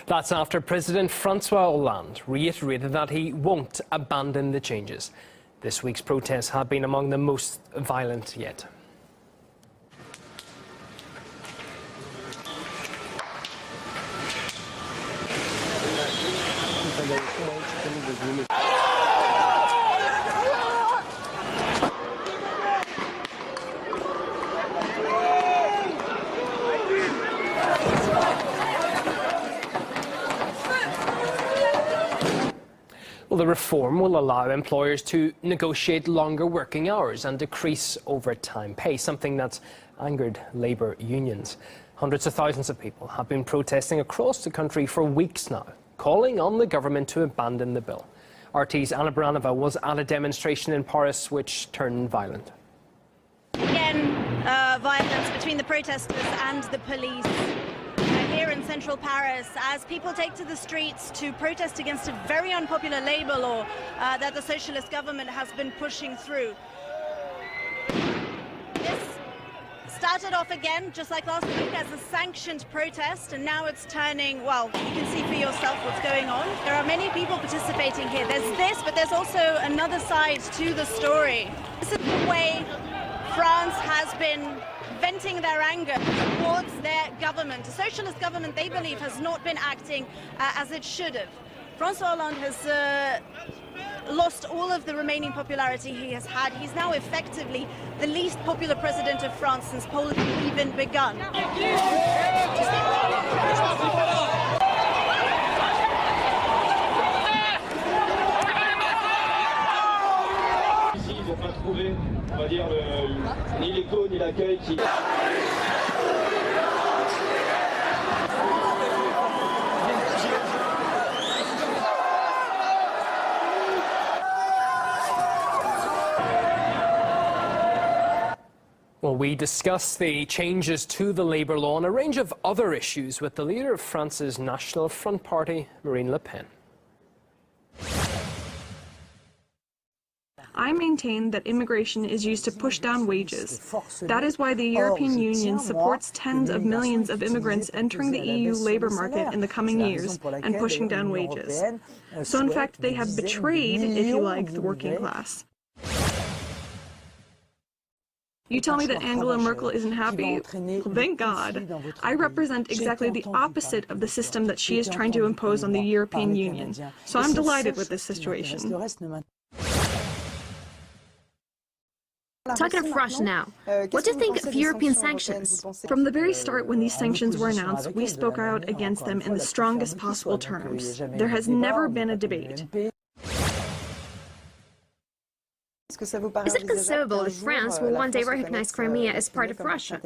That's after President François Hollande reiterated that he won't abandon the changes. This week's protests have been among the most violent yet. Well, the reform will allow employers to negotiate longer working hours and decrease overtime pay, something that's angered labour unions. Hundreds of thousands of people have been protesting across the country for weeks now, calling on the government to abandon the bill. RT's Anna Baranova was at a demonstration in Paris which turned violent. Again, violence between the protesters and the police. Here in central Paris, as people take to the streets to protest against a very unpopular labour law that the socialist government has been pushing through. This started off again, just like last week, as a sanctioned protest, and now it's turning, well, you can see for yourself what's going on. There are many people participating here. There's this, but there's also another side to the story. This is the way France has been venting their anger towards their government. The socialist government, they believe, has not been acting as it should have. François Hollande has lost all of the remaining popularity he has had. He's now effectively the least popular president of France since polls have even begun. On va dire ni l'écho ni l'accueil qui... Well, we discuss the changes to the labour law and a range of other issues with the leader of France's National Front Party, Marine Le Pen. I maintain that immigration is used to push down wages. That is why the European Union supports tens of millions of immigrants entering the EU labour market in the coming years and pushing down wages. So in fact, they have betrayed, if you like, the working class. You tell me that Angela Merkel isn't happy? Well, thank God. I represent exactly the opposite of the system that she is trying to impose on the European Union. So I'm delighted with this situation. Talking of Russia now, what do you think of European sanctions? From the very start, when these sanctions were announced, we spoke out against them in the strongest possible terms. There has never been a debate. Is it conceivable that France will one day recognize Crimea as part of Russia?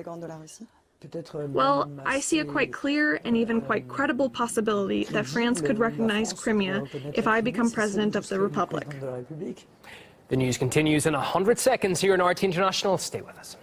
Well, I see a quite clear and even quite credible possibility that France could recognize Crimea if I become president of the Republic. The news continues in 100 seconds here on RT International. Stay with us.